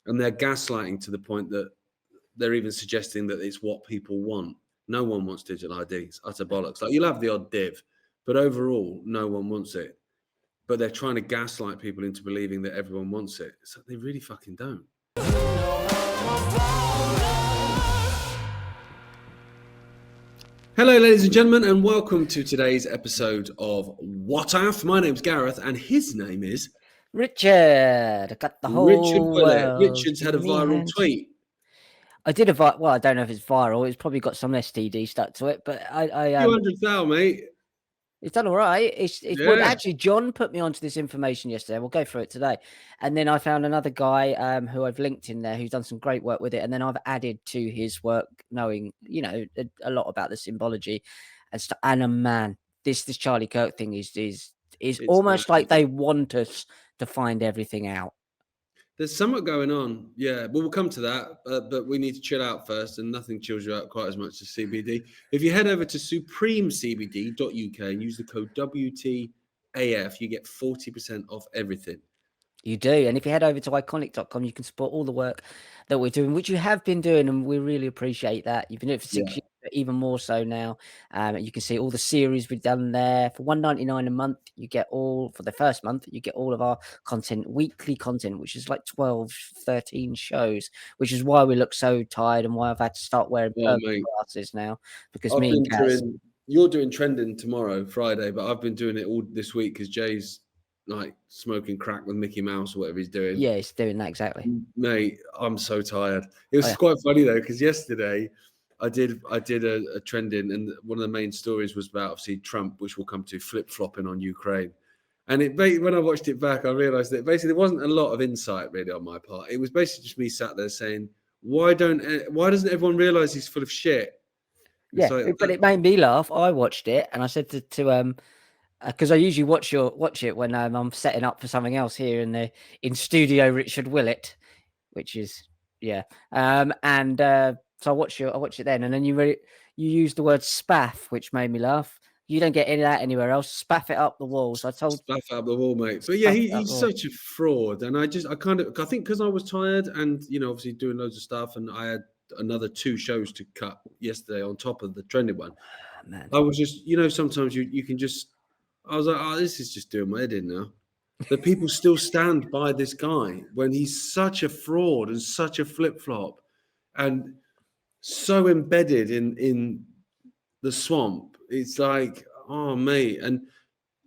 and they're gaslighting to the point that they're even suggesting that it's what people want. No one wants digital ID. It's utter bollocks. Like, you'll have the odd div, but overall, no one wants it. But they're trying to gaslight people into believing that everyone wants it. So they really fucking don't. Hello, ladies and gentlemen, and welcome to today's episode of WTAF. My name's Gareth, and his name is Richard. I got the whole Richard Willett. world Richard's had a in me viral hands. tweet. I did well, I don't know if it's viral. It's probably got some STD stuck to it, but I 200,000, mate. it's done all right. It's well, Yeah. actually, John put me onto this information yesterday. We'll go through it today. And then I found another guy who I've linked in there who's done some great work with it. And then I've added to his work, knowing, you know, a lot about the symbology and stuff. And man, this Charlie Kirk thing is almost like they want us to find everything out. There's somewhat going on. Yeah, well, we'll come to that, but we need to chill out first, and nothing chills you out quite as much as CBD. If you head over to supremecbd.uk and use the code WTAF, you get 40% off everything. You do. And if you head over to Ickonic.com, you can support all the work that we're doing, which you have been doing, and we really appreciate that. You've been doing it for 6 years, but even more so now. You can see all the series we've done there. For $1.99 a month, you get all, for the first month, you get all of our content, weekly content, which is like 12, 13 shows, which is why we look so tired and why I've had to start wearing glasses now, because you're doing trending tomorrow, Friday, but I've been doing it all this week because Jay's like smoking crack with Mickey Mouse or whatever he's doing. Yeah, he's doing that exactly. Mate, I'm so tired. It was quite funny though, because yesterday I did a trending, and one of the main stories was about obviously Trump, which we'll come to, flip-flopping on Ukraine. And when I watched it back, I realized that basically there wasn't a lot of insight really on my part. It was basically just me sat there saying, why doesn't everyone realize he's full of shit? Yeah, but it made me laugh. I watched it and I said to because I usually watch it when I'm setting up for something else here in studio Richard Willett, which is so I watched it then, and then you used the word spaff, which made me laugh. You don't get any of that anywhere else. Spaff it up the walls. Spaff up the wall, mate. But yeah, he's such a fraud, and I think because I was tired, and obviously doing loads of stuff, and I had another 2 shows to cut yesterday on top of the trending one. Man. I was just, sometimes you can just. I was like, this is just doing my head in now. That people still stand by this guy when he's such a fraud and such a flip-flop and so embedded in the swamp. It's like, oh, mate. And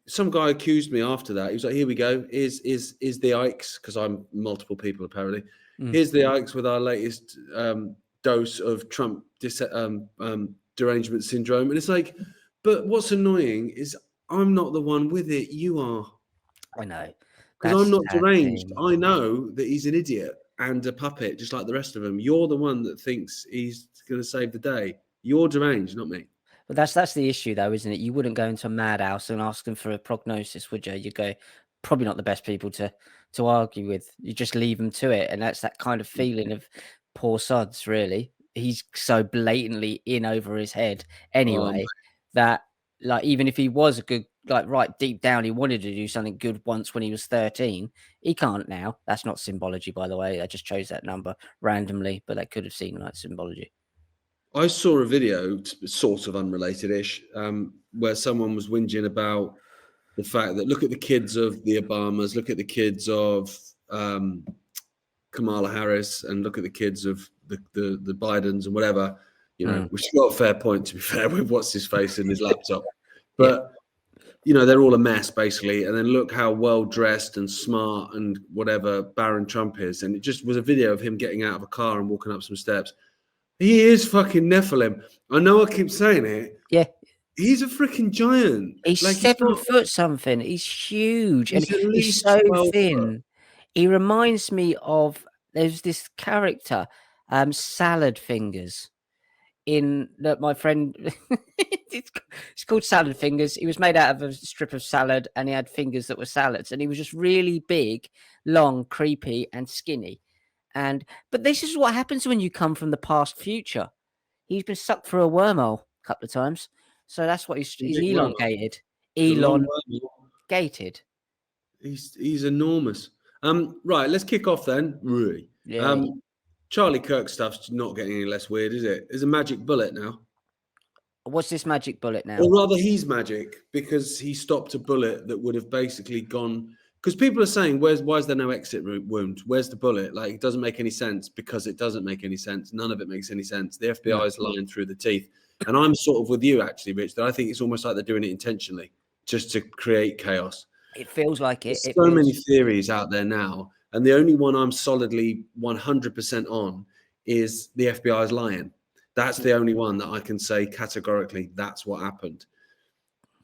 some guy accused me after that. He was like, here we go. Is the Ickes, because I'm multiple people apparently. Here's the Ickes with our latest dose of Trump derangement syndrome. And it's like, but what's annoying is I'm not the one with it. You are. I know. Because I'm not deranged. I know that he's an idiot and a puppet, just like the rest of them. You're the one that thinks he's going to save the day. You're deranged, not me. But that's the issue, though, isn't it? You wouldn't go into a madhouse and ask them for a prognosis, would you? You go, probably not the best people to argue with. You just leave them to it. And that's that kind of feeling of poor sods, really. He's so blatantly in over his head anyway, that like, even if he was a good, like right deep down, he wanted to do something good once when he was 13. He can't now. That's not symbology, by the way. I just chose that number randomly, but I could have seen like symbology. I saw a video, sort of unrelated-ish, where someone was whinging about the fact that look at the kids of the Obamas, look at the kids of Kamala Harris, and look at the kids of the Bidens and whatever. Which is not a fair point, to be fair, with what's his face in his laptop. But, they're all a mess, basically. And then look how well-dressed and smart and whatever Barron Trump is. And it just was a video of him getting out of a car and walking up some steps. He is fucking Nephilim. I know I keep saying it. Yeah. He's a freaking giant. He's like, 7 foot something. He's huge. He's so thin. He reminds me of, there's this character, Salad Fingers. My friend, it's called Salad Fingers. He was made out of a strip of salad, and he had fingers that were salads, and he was just really big, long, creepy, and skinny. But this is what happens when you come from the past future. He's been sucked through a wormhole a couple of times, so that's what he's elongated. Elongated. He's enormous. Right, let's kick off then. Yeah. Charlie Kirk stuff's not getting any less weird, is it? There's a magic bullet now. What's this magic bullet now? Or rather, he's magic because he stopped a bullet that would have basically gone. Because people are saying, why is there no exit wound? Where's the bullet? Like, it doesn't make any sense because it doesn't make any sense. None of it makes any sense. The FBI is lying through the teeth. And I'm sort of with you, actually, Rich, that I think it's almost like they're doing it intentionally just to create chaos. It feels like it. There's so many theories out there now. And the only one I'm solidly 100% on is the FBI is lying. That's the only one that I can say categorically that's what happened.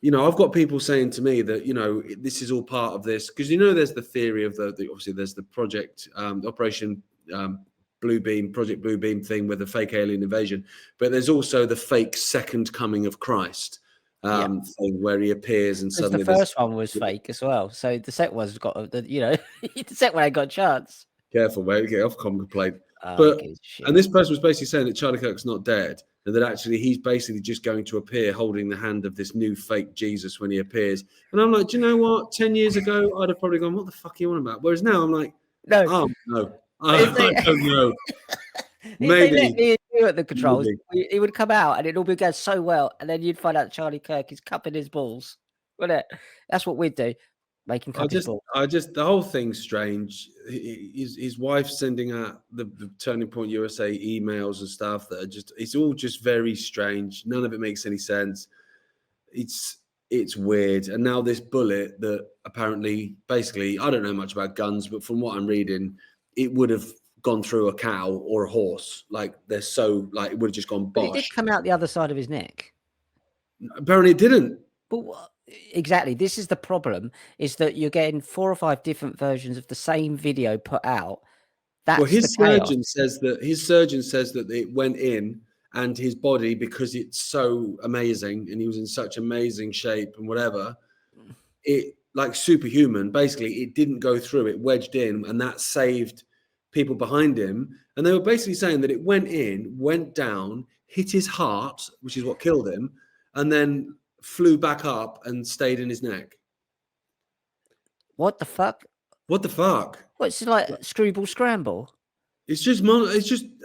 You know, I've got people saying to me that, you know, this is all part of this because, you know, there's the theory of the obviously there's the project Operation Project Bluebeam thing with the fake alien invasion, but there's also the fake second coming of Christ thing where he appears and suddenly the first one was fake as well. So the second one's got you know, the second one ain't got a chance. Careful, mate, get off complaint. But and this person was basically saying that Charlie Kirk's not dead, and that actually he's basically just going to appear holding the hand of this new fake Jesus when he appears. And I'm like, do you know what? 10 years ago, I'd have probably gone, what the fuck are you on about? Whereas now I'm like, no, I don't know. Maybe if they let me at the controls, he would come out and it'd all be going so well, and then you'd find out Charlie Kirk is cupping his balls, wouldn't it? That's what we'd do. Make him cup his balls. The whole thing's strange. His wife sending out the Turning Point USA emails and stuff that are it's all just very strange. None of it makes any sense. It's weird. And now this bullet that apparently, basically, I don't know much about guns, but from what I'm reading, it would have gone through a cow or a horse. Like they're so like it would have just gone bosh. But it did come out the other side of his neck. Apparently it didn't. But exactly, this is the problem: is that you're getting 4 or 5 different versions of the same video put out. That's his surgeon says that it went in and his body, because it's so amazing and he was in such amazing shape and whatever, it like superhuman. Basically, it didn't go through; it wedged in, and that saved people behind him. And they were basically saying that it went in, went down, hit his heart, which is what killed him, and then flew back up and stayed in his neck. What the fuck? What the fuck? What's it like screwball scramble? It's just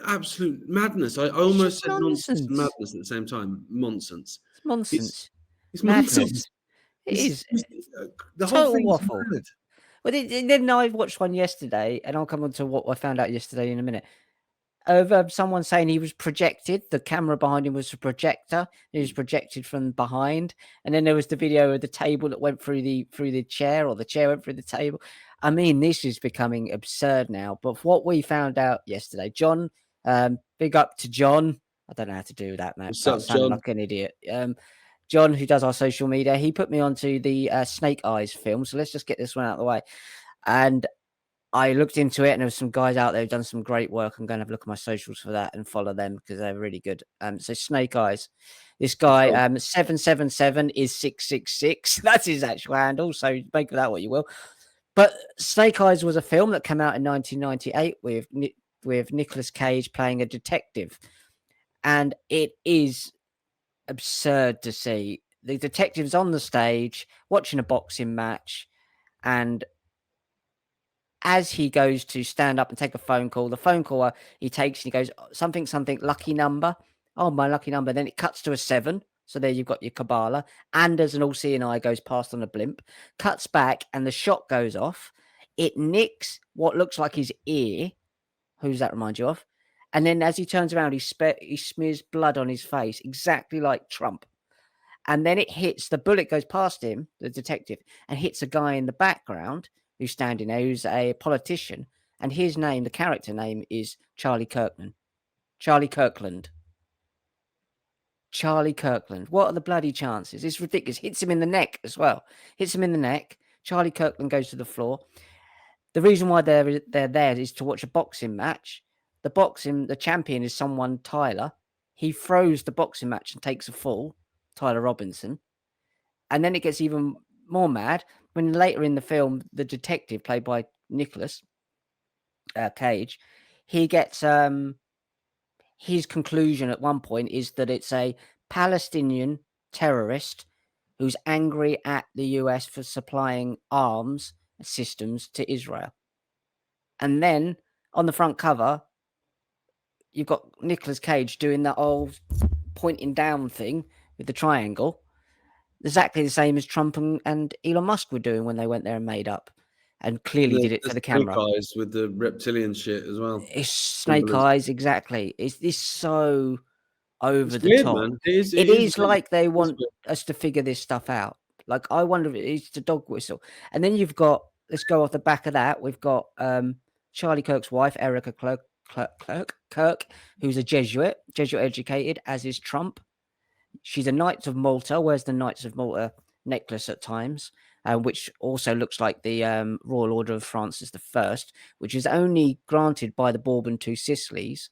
absolute madness. I almost said nonsense and madness at the same time. Nonsense. It's nonsense. It's nonsense. It is. The whole thing's waffle. mad. Well, then I watched one yesterday, and I'll come on to what I found out yesterday in a minute. Of someone saying he was projected. The camera behind him was a projector. He was projected from behind, and then there was the video of the table that went through the chair, or the chair went through the table. I mean, this is becoming absurd now. But what we found out yesterday, John, big up to John. I don't know how to do that, man. What's up, sound John? like an idiot. John, who does our social media, he put me onto the Snake Eyes film. So let's just get this one out of the way. And I looked into it, and there was some guys out there who've done some great work. I'm going to have a look at my socials for that and follow them because they're really good. So Snake Eyes, this guy, 777 is 666. That's his actual handle. So make of that what you will. But Snake Eyes was a film that came out in 1998 with Nicolas Cage playing a detective. And it is absurd to see. The detective's on the stage watching a boxing match, and as he goes to stand up and take a phone call, the phone caller he takes and he goes, something, lucky number. Oh, my lucky number. Then it cuts to a 7. So there you've got your Kabbalah. Anders, an all-seeing eye, goes past on a blimp, cuts back, and the shot goes off. It nicks what looks like his ear. Who does that remind you of? And then as he turns around, he smears blood on his face, exactly like Trump. And then it hits, the bullet goes past him, the detective, and hits a guy in the background who's standing there, who's a politician. And his name, the character name, is Charlie Kirkland. Charlie Kirkland. What are the bloody chances? It's ridiculous. Hits him in the neck as well. Hits him in the neck. Charlie Kirkland goes to the floor. The reason why they're there is to watch a boxing match. The champion is someone, Tyler. He throws the boxing match and takes a fall, Tyler Robinson. And then it gets even more mad when later in the film, the detective played by Nicolas Cage, he gets his conclusion at one point is that it's a Palestinian terrorist who's angry at the US for supplying arms systems to Israel. And then on the front cover, you've got Nicolas Cage doing that old pointing down thing with the triangle, exactly the same as Trump and Elon Musk were doing when they went there and made up, and clearly did it for the camera. Snake eyes with the reptilian shit as well. It's snake eyes, exactly. It's so over the weird, top. man. It is like they want us to figure this stuff out. Like, I wonder if it's the dog whistle. And then you've got, let's go off the back of that. We've got Charlie Kirk's wife, Erica Kirk, who's a Jesuit educated, as is Trump. She's a Knights of Malta, wears the Knights of Malta necklace at times, which also looks like the Royal Order of Francis I, which is only granted by the Bourbon to Sicilies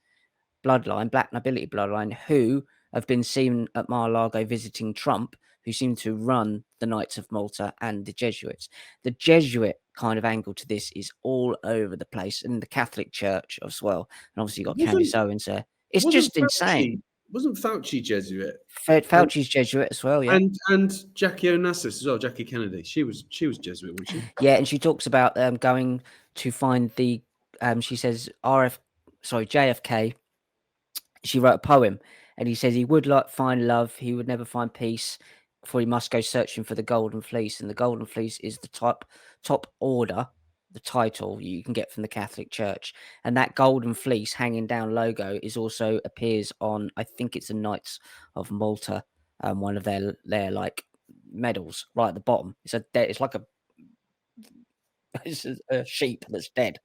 bloodline, black nobility bloodline, who have been seen at Mar-a-Lago visiting Trump, who seem to run the Knights of Malta and the Jesuits. The Jesuit kind of angle to this is all over the place, and the Catholic Church as well. And obviously you've got Candace Owens there. It's just insane. Wasn't Fauci Jesuit? Fauci's Jesuit as well, yeah. And Jackie Onassis as well, Jackie Kennedy. She was Jesuit, wasn't she? Yeah, and she talks about going to find the she says JFK. She wrote a poem, and he says he would like find love, he would never find peace, for he must go searching for the golden fleece. And the golden fleece is the top order, the title you can get from the Catholic Church. And that golden fleece hanging down logo is also appears on, I think it's the Knights of Malta, one of their like medals right at the bottom. It's like it's a sheep that's dead,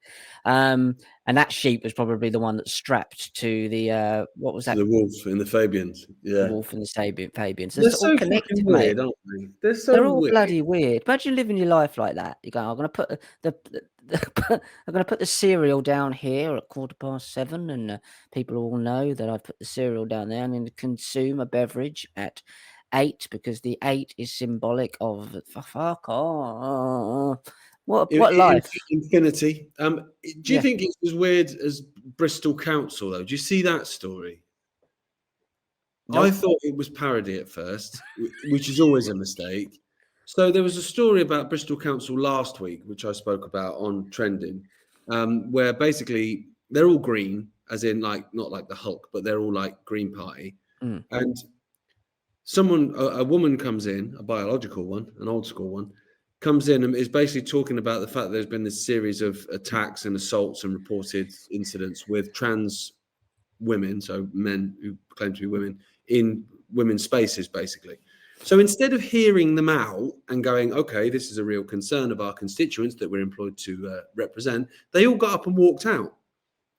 and that sheep was probably the one that's strapped to the what was that? The wolf in the Fabians. Yeah, the wolf in the Fabians. They're so all connected, weird, aren't they? They're all weird. Bloody weird. Imagine living your life like that. You go, I'm going to put I'm going to put the cereal down here at 7:15, and people all know that I put the cereal down there. I'm going to consume a beverage at 8 because the 8 is symbolic of fuck off. What life? Infinity. Do you think it's as weird as Bristol Council, though? Do you see that story? Nope. I thought it was parody at first, which is always a mistake. So there was a story about Bristol Council last week, which I spoke about on Trending, where basically they're all green, as in like not like the Hulk, but they're all like Green Party. And a woman comes in, a biological one, an old school one, comes in and is basically talking about the fact that there's been this series of attacks and assaults and reported incidents with trans women, so men who claim to be women, in women's spaces, basically. So instead of hearing them out and going, okay, this is a real concern of our constituents that we're employed to represent, they all got up and walked out.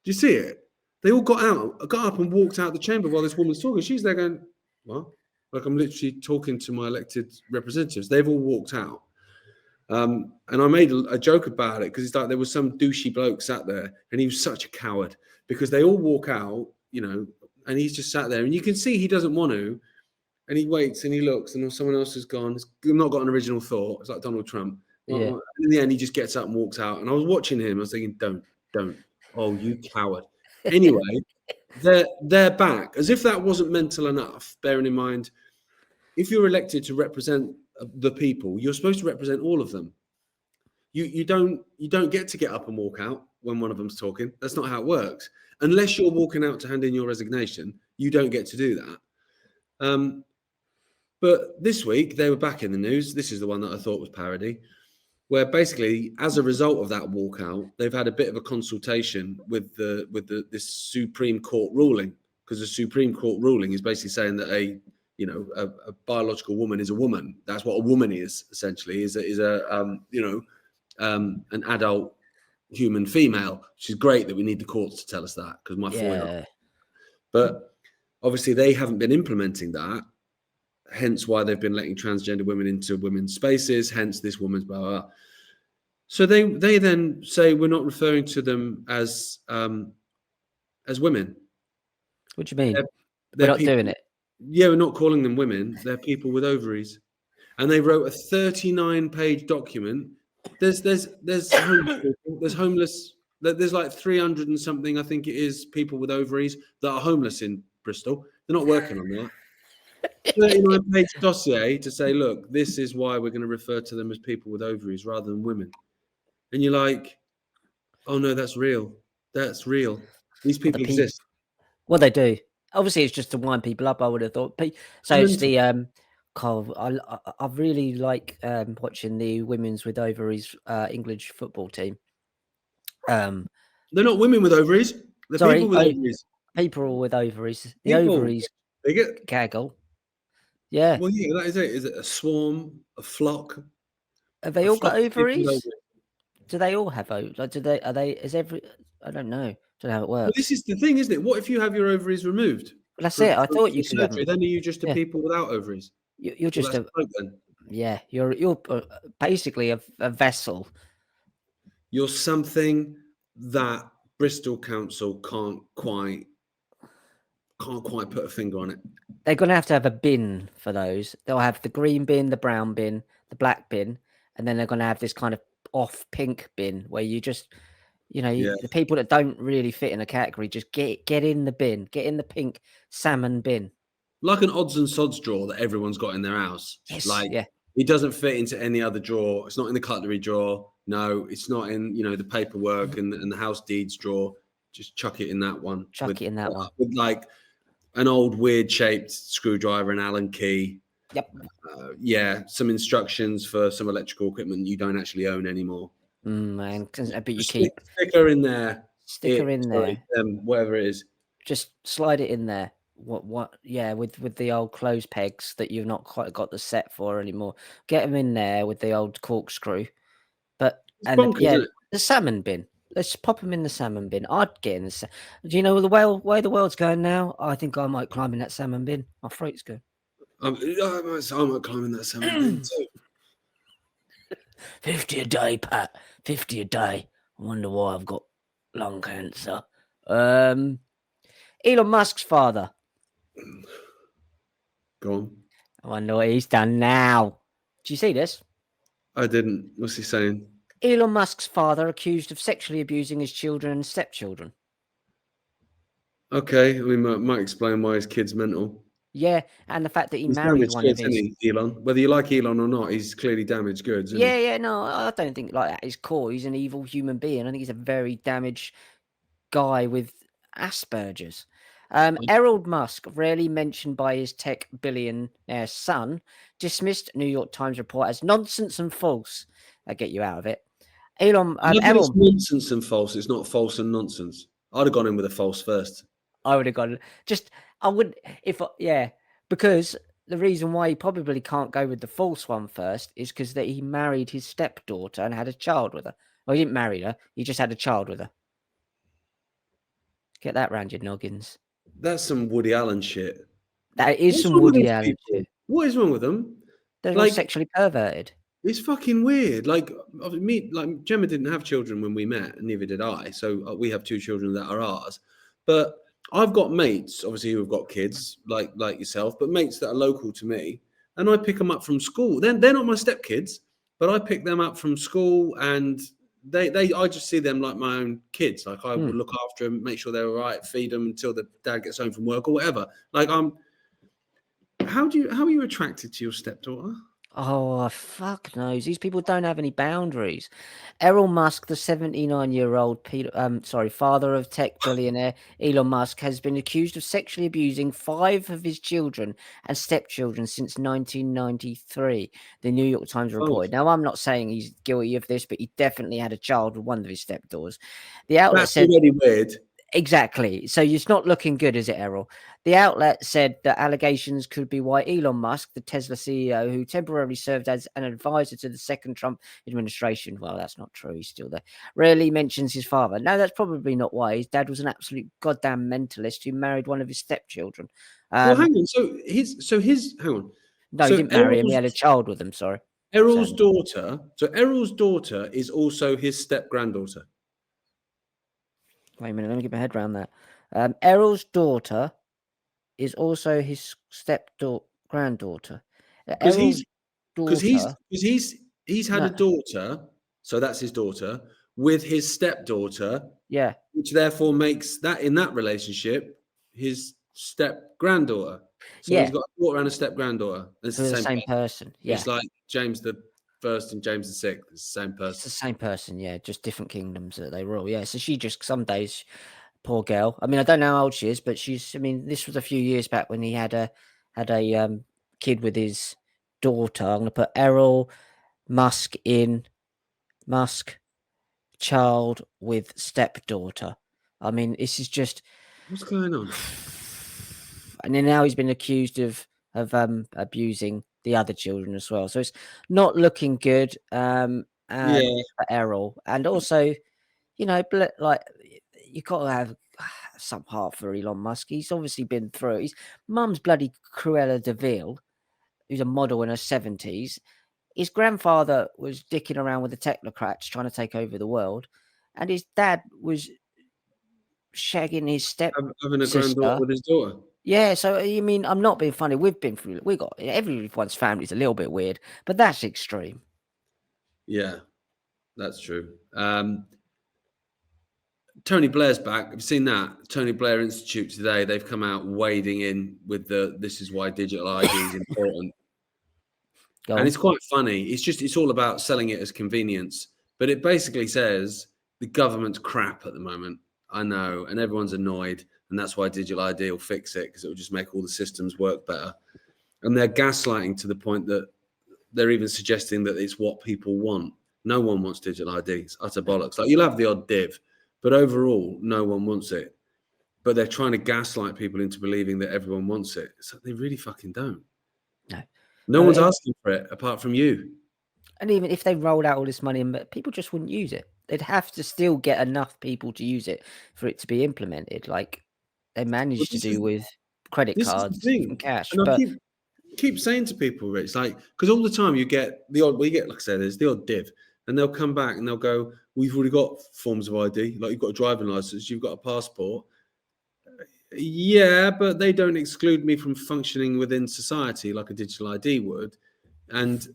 Do you see it? They all got up and walked out the chamber while this woman's talking. She's there going, what? Like, I'm literally talking to my elected representatives. They've all walked out. And I made a joke about it because it's like there was some douchey bloke sat there and he was such a coward because they all walk out, and he's just sat there and you can see he doesn't want to, and he waits and he looks and someone else has gone. It's not got an original thought. It's like Donald Trump. Yeah. And in the end, he just gets up and walks out. And I was watching him. I was thinking, don't. Oh, you coward. Anyway, they're back as if that wasn't mental enough. Bearing in mind, if you're elected to represent the people, you're supposed to represent all of them. You don't get to get up and walk out when one of them's talking. That's not how it works. Unless you're walking out to hand in your resignation, you don't get to do that. But this week they were back in the news. This is the one that I thought was parody, where basically, as a result of that walkout, they've had a bit of a consultation with this Supreme Court ruling, because the Supreme Court ruling is basically saying that a biological woman is a woman. That's what a woman is, essentially, is an adult human female, which is great that we need the courts to tell us that, because my 4-year-old. But obviously they haven't been implementing that, hence why they've been letting transgender women into women's spaces, hence this woman's blah, blah, blah. So they then say we're not referring to them as women. What do you mean? They're not doing it. Yeah, we're not calling them women. They're people with ovaries. And they wrote a 39-page document. There's homeless. There's like 300 and something, I think it is, people with ovaries that are homeless in Bristol. They're not working on that. 39-page dossier to say, look, this is why we're going to refer to them as people with ovaries rather than women. And you're like, oh no, that's real. That's real. These Well, the people people. exist. Well, they do. Obviously, it's just to wind people up. I would have thought. So it's Mental. the God, I really like watching the women's with ovaries English football team. They're not women with ovaries. They're people Sorry, with ovaries. people with ovaries. The People. ovaries They get. gaggle. Yeah. Well, yeah, that is it. Is it a swarm, a flock, Have they a all flock got of people with ovaries? ovaries? Do they all have ovaries? Like, do they? Are they? Is every? I don't know. Don't know how it Well, works. this is the thing, isn't it? What if you have your ovaries removed Well, that's for, it. I for, thought for you could have surgery? them. Then are you just a Yeah. people without ovaries? You're Well, just that's a. a joke then. Yeah. You're basically a vessel. You're something that Bristol Council can't quite put a finger on it. They're going to have a bin for those. They'll have the green bin, the brown bin, the black bin, and then they're going to have this kind of off pink bin where you just, Yeah, the people that don't really fit in a category just get in the bin, get in the pink salmon bin. like an odds and sods drawer that everyone's got in their house. Yes, Like yeah. it doesn't fit into any other drawer. It's not in the cutlery drawer. No, it's not in the paperwork and the house deeds drawer. Just chuck it in that one. Chuck it in that one. With like an old weird shaped screwdriver and Allen key. Yep. Yeah, some instructions for some electrical equipment you don't actually own anymore. Man, but you keep Sticker in there. sticker in there. Whatever it is. Just slide it in there. What? Yeah, with the old clothes pegs that you've not quite got the set for anymore. Get them in there with the old corkscrew. But It's bonkers, isn't it? the salmon bin. Let's pop them in the salmon bin. I'd get in the. Do you know the way the world's going now? I think I might climb in that salmon bin. My throat's good. I'm climbing that salmon bin too. 50 a day, Pat. 50 a day. I wonder why I've got lung cancer. Elon Musk's father. Go on. I wonder what he's done now. Do you see this? I didn't. What's he saying? Elon Musk's father accused of sexually abusing his children and stepchildren. Okay, we might explain why his kid's mental. Yeah, and the fact that he He's married one goods, of his. isn't he, Elon? Whether you like Elon or not, he's clearly damaged goods. Isn't he? Yeah, no, I don't think like at his core he's an evil human being. I think he's a very damaged guy with Asperger's. Elon Musk, rarely mentioned by his tech billionaire son, dismissed New York Times report as nonsense and false. I get you out of it. Elon, it's nonsense and false. It's not false and nonsense. I'd have gone in with a false first. I would have gone. I would because the reason why he probably can't go with the false one first is because that he married his stepdaughter and had a child with her. Well, he didn't marry her; he just had a child with her. Get that round your noggins. That's some Woody Allen shit. That is some Woody Allen shit. What is wrong with them? They're all sexually perverted. It's fucking weird. Like Gemma didn't have children when we met, and neither did I. So we have 2 children that are ours. But I've got mates, obviously, who've got kids like yourself, but mates that are local to me, and I pick them up from school. They're not my stepkids, but I pick them up from school, and I just see them like my own kids. Like I will look after them, make sure they're all right, feed them until the dad gets home from work or whatever. Like how are you attracted to your stepdaughter? Oh, fuck knows. These people don't have any boundaries. Elon Musk, the 79-year-old father of tech billionaire Elon Musk, has been accused of sexually abusing 5 of his children and stepchildren since 1993, the New York Times reported. Now, I'm not saying he's guilty of this, but he definitely had a child with one of his stepdaughters. The outlet said... already weird. Exactly. So it's not looking good, is it, Errol? The outlet said that allegations could be why Elon Musk, the Tesla CEO, who temporarily served as an advisor to the second Trump administration, well, that's not true. He's still there. Rarely mentions his father. No, that's probably not why. His dad was an absolute goddamn mentalist who married one of his stepchildren. Well, hang on. So hang on. No, he didn't marry him. He had a child with him. Sorry. Errol's daughter. So Errol's daughter is also his step granddaughter. Wait a minute, let me get my head around that. Errol's daughter is also his granddaughter. Because he's had a daughter, so that's his daughter, with his stepdaughter. Yeah. Which therefore makes that in that relationship his step granddaughter. So he's got a daughter and a step granddaughter. It's the same person. Yeah. It's like James the First and James VI. It's the same It's the person. same person, yeah, just different kingdoms that they rule. Yeah, so she just some days, poor girl. I mean, I don't know how old she is, but she's. I mean, this was a few years back when he had a kid with his daughter. I'm gonna put Errol Musk in Musk child with stepdaughter. I mean, this is just. What's going on? And then now he's been accused of abusing the other children as well. So it's not looking good. Yeah. For Errol, and also, like you got to have some heart for Elon Musk. He's obviously been through. His mum's bloody Cruella de Vil, who's a model in her 70s. His grandfather was dicking around with the technocrats trying to take over the world, and his dad was shagging his step Having a granddaughter sister. with his daughter. Yeah, so you mean I'm not being funny? We've been through. We got everyone's family's a little bit weird, but that's extreme. Yeah, that's true. Tony Blair's back. Have you seen that? Tony Blair Institute today, they've come out wading in with this is why digital ID is important. And it's quite funny. It's all about selling it as convenience. But it basically says the government's crap at the moment. I know. And everyone's annoyed. And that's why digital ID will fix it, because it will just make all the systems work better. And they're gaslighting to the point that they're even suggesting that it's what people want. No one wants digital ID. It's utter bollocks. Like, you'll have the odd div, but overall, no one wants it. But they're trying to gaslight people into believing that everyone wants it. So they really fucking don't. No one's asking for it apart from you. And even if they rolled out all this money, people just wouldn't use it. They'd have to still get enough people to use it for it to be implemented, like they managed to do with credit cards and cash. And but I keep saying to people, Rich, like, because all the time you get the odd, like I said, there's the odd div, and they'll come back and they'll go, we've already got forms of ID, like you've got a driving license, you've got a passport. Yeah, but they don't exclude me from functioning within society like a digital ID would. And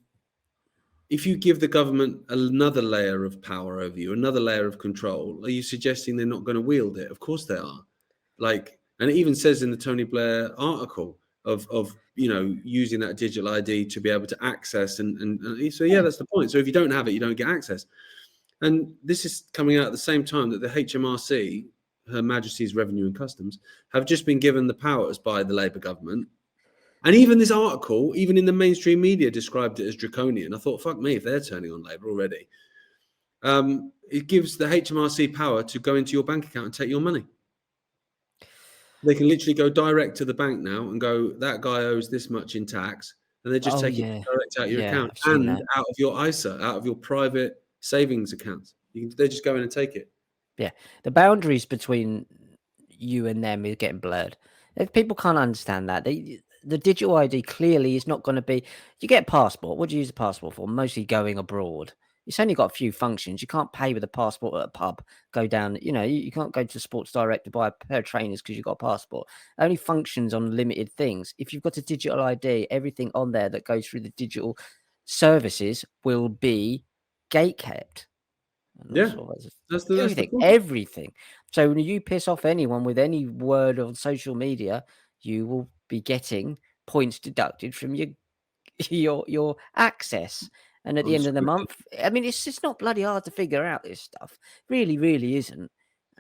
if you give the government another layer of power over you, another layer of control, are you suggesting they're not going to wield it? Of course they are. Like, and it even says in the Tony Blair article of using that digital ID to be able to access and so yeah, that's the point. So if you don't have it, you don't get access. And this is coming out at the same time that the HMRC, Her Majesty's Revenue and Customs, have just been given the powers by the Labour government. And even this article, even in the mainstream media, described it as draconian. I thought, fuck me, if they're turning on Labour already. It gives the HMRC power to go into your bank account and take your money. They can literally go direct to the bank now and go, that guy owes this much in tax. And they just take it direct out of your account and out of your ISA, out of your private savings accounts. They just go in and take it. Yeah, the boundaries between you and them is getting blurred. If people can't understand that, the digital ID clearly is not going to be. You get a passport. What do you use a passport for? Mostly going abroad. It's only got a few functions. You can't pay with a passport at a pub. Go down. You can't go to Sports Direct to buy a pair of trainers because you've got a passport. It only functions on limited things. If you've got a digital ID, everything on there that goes through the digital services will be gatekept. Yeah, that's everything. So when you piss off anyone with any word on social media, you will be getting points deducted from your access. And at the end of the month, I mean, it's just not bloody hard to figure out this stuff. Really, really isn't.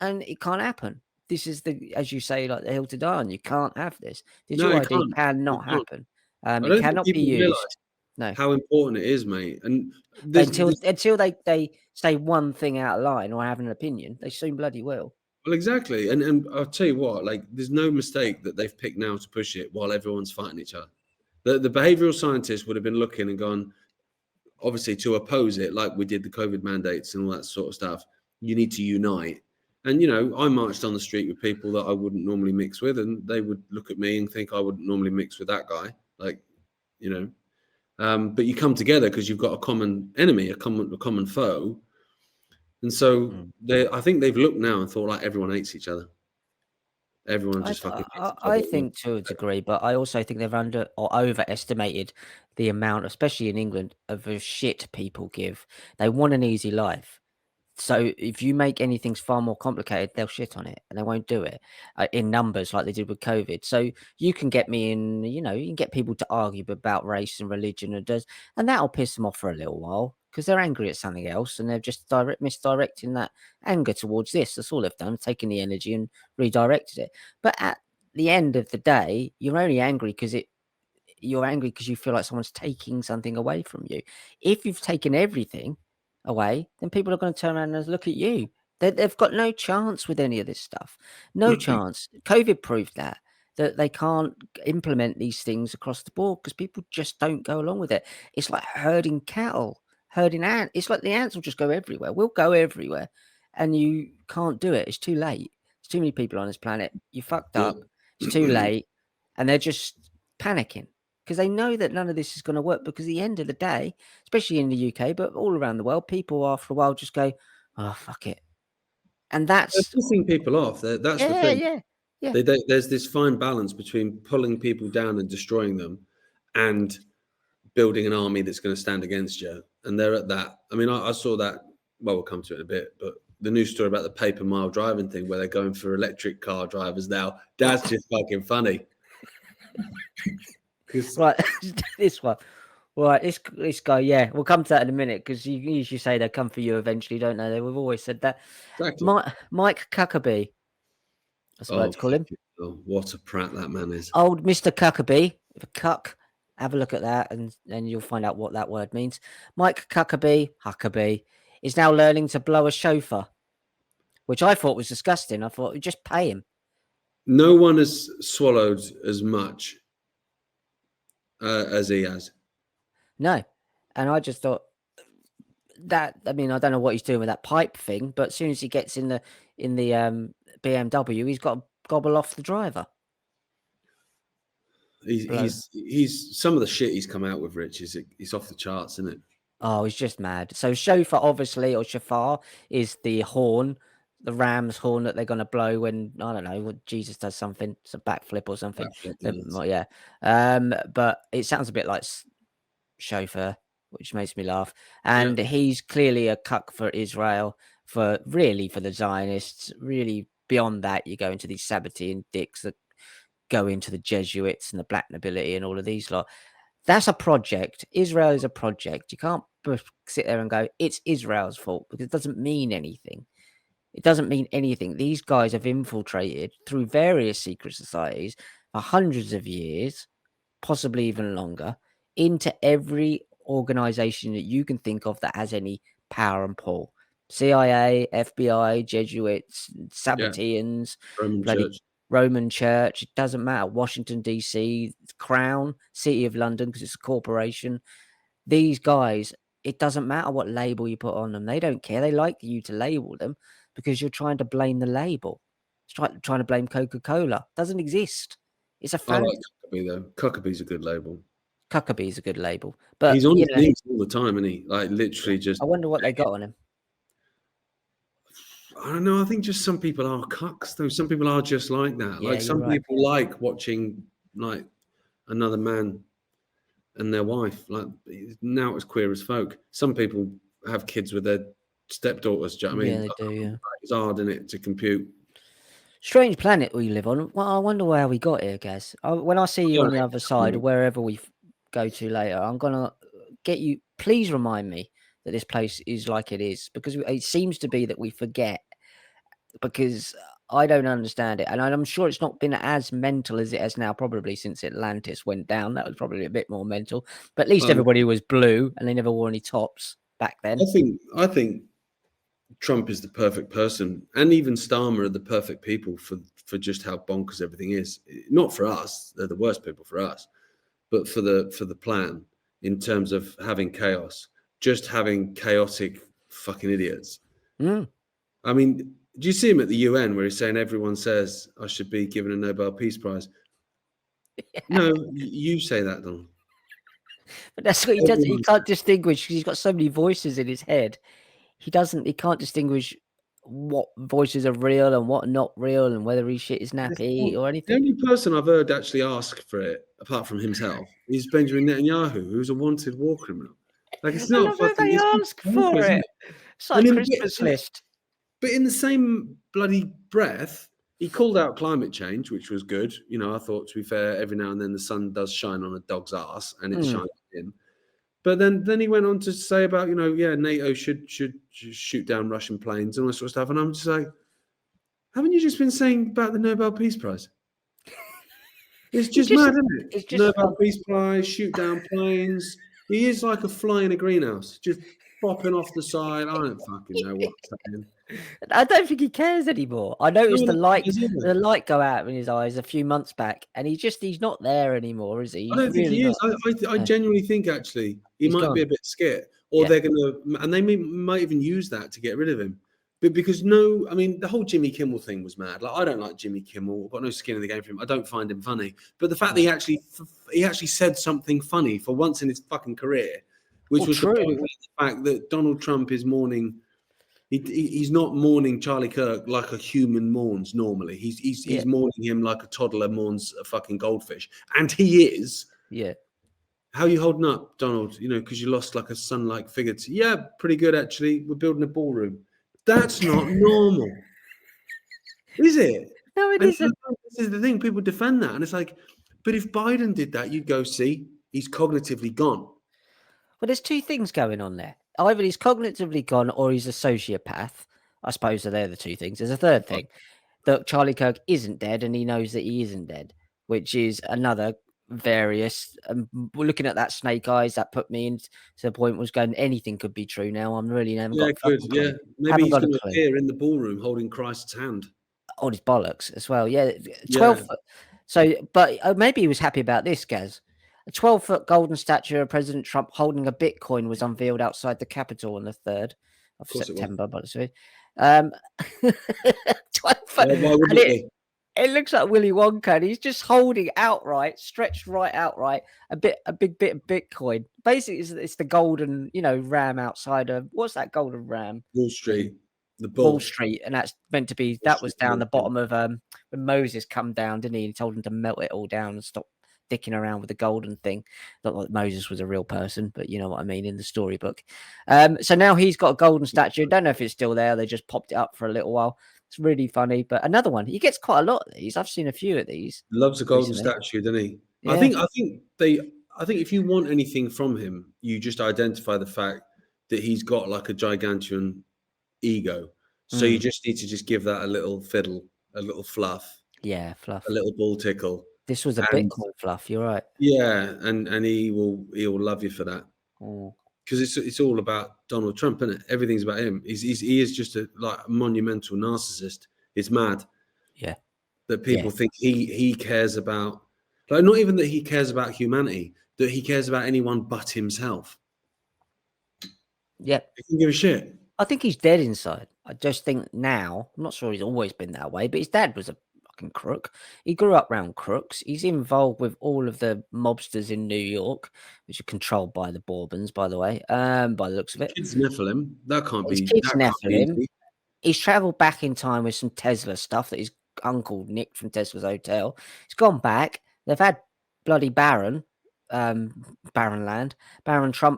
And it can't happen. This is as you say, like the hill to die on. You can't have this. Digital ID cannot happen. It cannot be used. No. How important it is, mate. And until they say one thing out of line or have an opinion, they soon bloody will. Well, exactly. And I'll tell you what, like, there's no mistake that they've picked now to push it while everyone's fighting each other. The behavioral scientists would have been looking and gone, obviously, to oppose it, like we did the COVID mandates and all that sort of stuff, you need to unite. And, I marched on the street with people that I wouldn't normally mix with, and they would look at me and think I wouldn't normally mix with that guy. Like, but you come together because you've got a common enemy, a common foe. And so I think they've looked now and thought, like, everyone hates each other. Everyone just fucking hates each other. I think to a degree, but I also think they've under or overestimated the amount, especially in England, of shit people give. They want an easy life. So if you make anything far more complicated, they'll shit on it and they won't do it in numbers like they did with COVID. So you can get me in, you can get people to argue about race and religion and that'll piss them off for a little while because they're angry at something else and they're just misdirecting that anger towards this. That's all they've done, taken the energy and redirected it. But at the end of the day, you're only angry because you're angry because you feel like someone's taking something away from you. If you've taken everything away, then people are going to turn around and look at you. They've got no chance with any of this stuff. No chance. COVID proved that they can't implement these things across the board because people just don't go along with it. It's like herding cattle, herding ants. It's like the ants will just go everywhere. We'll go everywhere, and you can't do it. It's too late. There's too many people on this planet. You fucked up. It's too late, and they're just panicking because they know that none of this is going to work because at the end of the day, especially in the UK, but all around the world, people after a while just go, oh, fuck it. And that's pissing people off. That's the thing. Yeah. There's this fine balance between pulling people down and destroying them and building an army that's going to stand against you. And they're at that. I mean, I saw that. Well, we'll come to it in a bit, but the news story about the paper mile driving thing where they're going for electric car drivers now. That's just fucking funny. Right, this one. Right, this guy, yeah, we'll come to that in a minute because you usually say they'll come for you eventually, don't they? We've always said that. Exactly. Mike Cuckerby. That's what I like to call him. What a prat that man is. Old Mr. Cuckerby. If a cuck, have a look at that and you'll find out what that word means. Mike Huckabee, is now learning to blow a shofar, which I thought was disgusting. I thought, just pay him. No one has swallowed as much as he has. No. And I just thought that, I mean, I don't know what he's doing with that pipe thing, but as soon as he gets in the BMW, he's got to gobble off the driver. He's some of the shit he's come out with, Rich, he's off the charts, isn't it? Oh, he's just mad. So shofar, obviously, or shofar is the horn, the ram's horn that they're going to blow when, I don't know, when Jesus does something, it's a backflip or something. Yeah. But it sounds a bit like shofar, which makes me laugh. And he's clearly a cuck for Israel, for the Zionists. Really, beyond that, you go into these Sabbatean dicks that go into the Jesuits and the black nobility and all of these lot. That's a project. Israel is a project. You can't sit there and go, it's Israel's fault, because it doesn't mean anything. It doesn't mean anything. These guys have infiltrated through various secret societies for hundreds of years, possibly even longer, into every organization that you can think of that has any power and pull. CIA, FBI, Jesuits, Sabbateans, Roman Church, it doesn't matter. Washington, D.C., Crown, City of London, because it's a corporation. These guys, it doesn't matter what label you put on them. They don't care. They like you to label them because you're trying to blame the label. It's trying to blame Coca-Cola. It doesn't exist. It's a fact. I like Cuckerby, though. Cuckerby's a good label. Cuckerby's a good label. But he's on his knees all the time, isn't he? Like, literally just... I wonder what they got on him. I don't know. I think just some people are cucks, though. Some people are just like that. Yeah, like some people like watching like another man and their wife. Like now it's queer as folk. Some people have kids with their stepdaughters. Do you know what I mean? Yeah, they do. Yeah, it's hard, isn't it, to compute. Strange planet we live on. Well, I wonder where we got here, guys. When I see you on the other side, wherever we go to later, I'm gonna get you. Please remind me that this place is like it is, because it seems to be that we forget, because I don't understand it. And I'm sure it's not been as mental as it has now, probably since Atlantis went down. That was probably a bit more mental, but at least everybody was blue and they never wore any tops back then. I think Trump is the perfect person, and even Starmer are the perfect people for just how bonkers everything is. Not for us, they're the worst people for us, but for the plan, in terms of having chaos. Just having chaotic fucking idiots. I mean, do you see him at the UN where he's saying everyone says I should be given a Nobel Peace Prize? Yeah. No, you say that, Don. But that's what he does. He can't distinguish because he's got so many voices in his head. He can't distinguish what voices are real and what are not real, and whether his shit is nappy or anything. The only person I've heard actually ask for it, apart from himself, is Benjamin Netanyahu, who's a wanted war criminal. Like, it's not fucking... They ask for it. It's like Christmas list. But in the same bloody breath, he called out climate change, which was good. You know, I thought, to be fair, every now and then the sun does shine on a dog's ass, and it's shining on him. But then he went on to say about, you know, NATO should shoot down Russian planes and all that sort of stuff. And I'm just like, haven't you just been saying about the Nobel Peace Prize? It's just mad, isn't it? Nobel Peace Prize, shoot down planes. He is like a fly in a greenhouse, just bopping off the side. I don't fucking know what's happening. I don't think he cares anymore. I noticed the light go out in his eyes a few months back, and he's not there anymore, is he? I don't think he is. I genuinely think actually he might be a bit scared, or they're gonna, and they might even use that to get rid of him. But because I mean, the whole Jimmy Kimmel thing was mad. Like, I don't like Jimmy Kimmel. I've got no skin in the game for him. I don't find him funny. But the fact that he actually said something funny for once in his fucking career, which was the fact that Donald Trump is mourning. He's not mourning Charlie Kirk like a human mourns normally. He's mourning him like a toddler mourns a fucking goldfish, and he is. Yeah. How are you holding up, Donald? You know, because you lost like a son-like figure. Pretty good actually. We're building a ballroom. That's not normal, is it? No, it isn't. This is the thing. People defend that, and it's like, but if Biden did that, you'd go, see, he's cognitively gone. Well, there's two things going on there. Either he's cognitively gone or he's a sociopath. I suppose they're the two things. There's a third thing, that Charlie Kirk isn't dead and he knows that he isn't dead, which is another various. We're looking at that snake eyes that put me into the point was going, anything could be true now. I'm really never got a clue. Maybe he's going to appear in the ballroom holding Christ's hand. Oh, his bollocks as well. 12 foot. So, but maybe he was happy about this, Gaz. A 12-foot golden statue of President Trump holding a Bitcoin was unveiled outside the Capitol on the 3rd of September. By the way, 12 foot. It looks like Willy Wonka, and he's just holding outright, stretched right outright, a big bit of Bitcoin. Basically, it's the golden, ram outside of what's that golden ram? Wall Street. The Wall Street, and that's meant to be was down the bottom of when Moses come down, didn't he? He told him to melt it all down and stop dicking around with the golden thing. Not like Moses was a real person, but you know what I mean in the storybook. So now he's got a golden statue. Don't know if it's still there. They just popped it up for a little while. It's really funny. But another one, he gets quite a lot of these. I've seen a few of these. Loves a golden statue, doesn't he? Yeah. I think if you want anything from him, you just identify the fact that he's got like a gigantuan ego. So you just need to just give that a little fiddle, a little fluff. Yeah, fluff. A little ball tickle. This was a Bitcoin fluff. You're right. Yeah, and he will love you for that. Because it's all about Donald Trump, isn't it? Everything's about him. He is just a monumental narcissist. It's mad. Yeah. That people think he cares about, like, not even that he cares about humanity, that he cares about anyone but himself. Yeah. He can give a shit. I think he's dead inside. I just think now, I'm not sure he's always been that way, but his dad was a fucking crook. He grew up around crooks. He's involved with all of the mobsters in New York, which are controlled by the Bourbons, by the way, by the looks of it. Kids Nephilim. That can't be. Kids Nephilim. He's travelled back in time with some Tesla stuff that his uncle nicked from Tesla's hotel. He's gone back. They've had bloody Baron Trump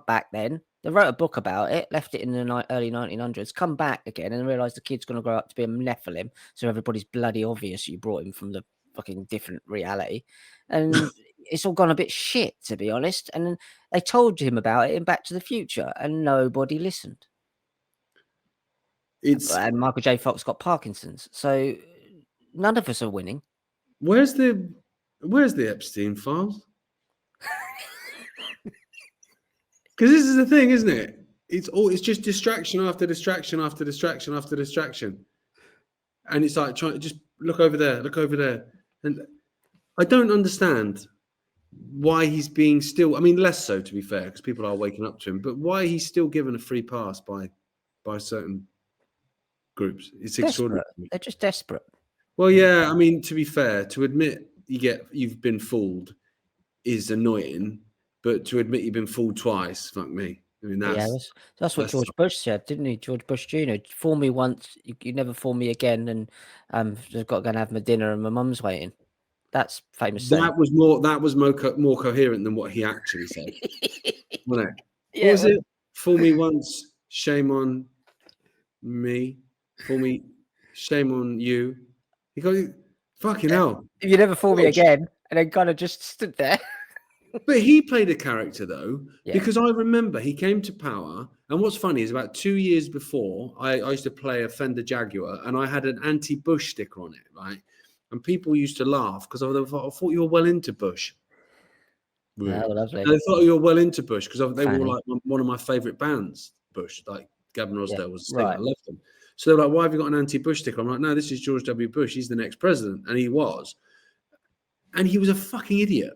back then. They wrote a book about it, left it in the early 1900s, come back again and realised the kid's going to grow up to be a Nephilim. So everybody's bloody obvious you brought him from the fucking different reality. And it's all gone a bit shit, to be honest. And they told him about it in Back to the Future and nobody listened. And Michael J. Fox got Parkinson's. So none of us are winning. Where's the Epstein files? Because this is the thing, isn't it? It's just distraction after distraction after distraction after distraction, and it's like trying to just look over there, and I don't understand why he's being still. I mean, less so to be fair, because people are waking up to him, but why he's still given a free pass by certain groups? It's extraordinary. They're just desperate. Well, yeah. I mean, to be fair, to admit you've been fooled is annoying. But to admit you've been fooled twice, fuck me. I mean, that's what George Bush said, didn't he? George Bush Jr. Fool me once, you never fool me again, and I've got to go and have my dinner, and my mum's waiting. That's famous. That was more coherent than what he actually said, wasn't it? Yeah, what was it? Fool me once, shame on me. Fool me. Shame on you. He goes, fucking hell. You never fool me again. And then kind of just stood there. But he played a character, though, Yeah. because I remember he came to power. And what's funny is about 2 years before, I used to play a Fender Jaguar, and I had an anti-Bush sticker on it, right? And people used to laugh because I thought you were well into Bush. Oh, lovely. And they thought you were well into Bush because they were like one of my favourite bands, Bush. Like Gavin Rossdale was a singer. I loved them. So they were like, why have you got an anti-Bush sticker? I'm like, no, this is George W. Bush. He's the next president. And he was. And he was a fucking idiot.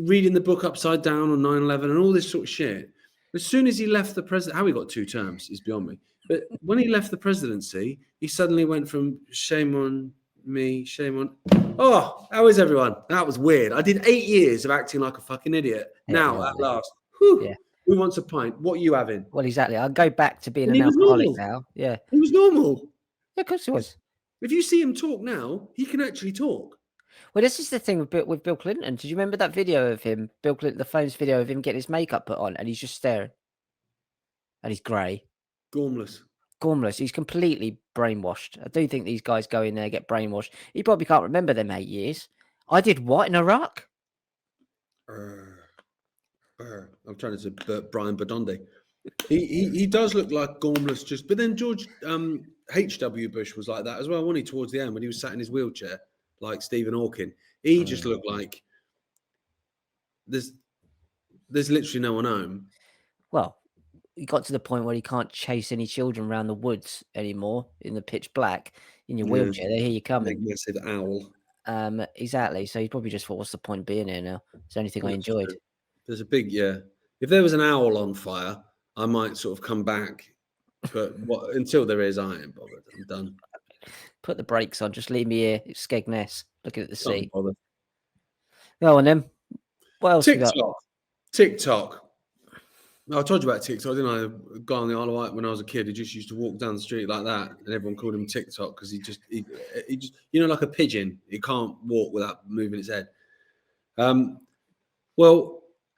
Reading the book upside down on 9/11 and all this sort of shit. As soon as he left the president, how he got 2 terms is beyond me. But when he left the presidency, he suddenly went from shame on me, shame on. Oh, how is everyone? That was weird. I did 8 years of acting like a fucking idiot. Now, at last, who wants a pint? What are you having? Well, exactly. I'll go back to being an alcoholic now. Yeah. He was normal. Yeah, of course he was. If you see him talk now, he can actually talk. Well, this is the thing with Bill Clinton. Did you remember that video of him, Bill Clinton, the famous video of him getting his makeup put on, and he's just staring, and he's grey, gormless. He's completely brainwashed. I do think these guys go in there, get brainwashed. He probably can't remember them 8 years. I did what in Iraq? I'm trying to say Brian Badondi. He does look like gormless, but then George H.W. Bush was like that as well, wasn't he? Towards the end, when he was sat in his wheelchair, like Stephen Hawking, he just looked like there's literally no one home. Well, he got to the point where he can't chase any children around the woods anymore in the pitch black in your wheelchair. They hear you coming. Massive owl. Exactly. So he probably just thought, what's the point being here now? It's the only thing I enjoyed. There's a big If there was an owl on fire, I might sort of come back. But until there is, I ain't bothered. I'm done. Put the brakes on. Just leave me here, Skegness, looking at the sea. Go on then. What else you got? TikTok. I told you about TikTok, didn't I? A guy on the Isle of Wight when I was a kid, he just used to walk down the street like that, and everyone called him TikTok because he just, like a pigeon. He can't walk without moving his head.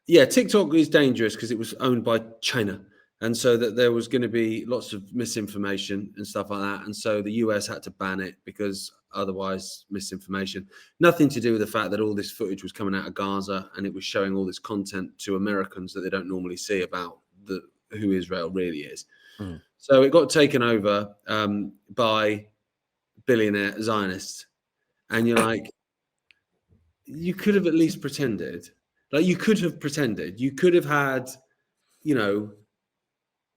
TikTok is dangerous because it was owned by China. And so that there was going to be lots of misinformation and stuff like that. And so the US had to ban it because otherwise misinformation. Nothing to do with the fact that all this footage was coming out of Gaza and it was showing all this content to Americans that they don't normally see about who Israel really is. So it got taken over by billionaire Zionists. And you're like, you could have at least pretended. Like you could have pretended. You could have had,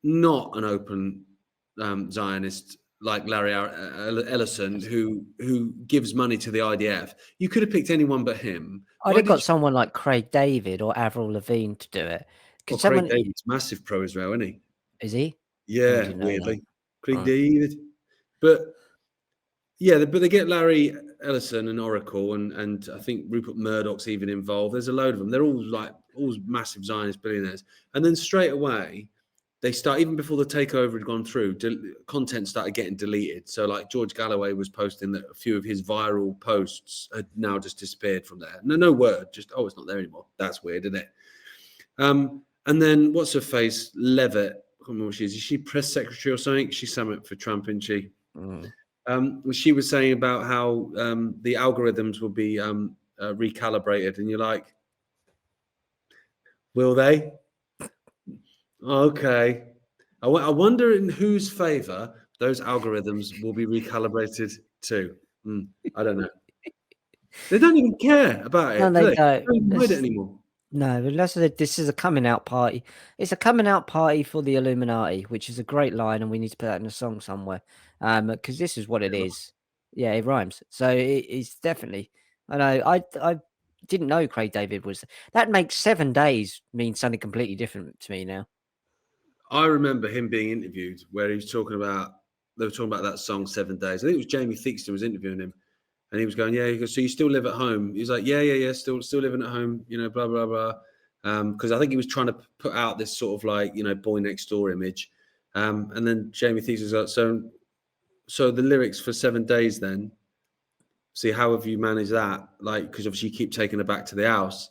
not an open Zionist like Larry Ellison who gives money to the IDF. You could have picked anyone but him. I'd have got someone like Craig David or Avril Lavigne to do it. Craig David's massive pro-Israel, isn't he? Is he? Yeah, weirdly. Craig David. But they get Larry Ellison and Oracle and I think Rupert Murdoch's even involved. There's a load of them. They're all massive Zionist billionaires. And then straight away, they start, even before the takeover had gone through, content started getting deleted. So like George Galloway was posting that a few of his viral posts had now just disappeared from there. No word, just, it's not there anymore. That's weird, isn't it? And then what's her face? Levitt, I can't remember what she is. Is she press secretary or something? She's something for Trump, isn't she? She was saying about how the algorithms will be recalibrated. And you're like, will they? Okay. I wonder in whose favor those algorithms will be recalibrated to. I don't know. They don't even care about it. No, they don't. They don't hide it anymore. No, but this is a coming out party. It's a coming out party for the Illuminati, which is a great line, and we need to put that in a song somewhere. Because this is what it is. Yeah, it rhymes. So it's definitely. I know. I didn't know Craig David was. That makes 7 days mean something completely different to me now. I remember him being interviewed where he was talking about, they were talking about that song 7 days. I think it was Jamie Theakston was interviewing him, and he was going, he goes, so you still live at home? He was like, yeah, still living at home, blah, blah, blah. Because I think he was trying to put out this sort of like, boy next door image. And then Jamie Theakston was like, so the lyrics for 7 days then, see, how have you managed that? Like, because obviously you keep taking her back to the house.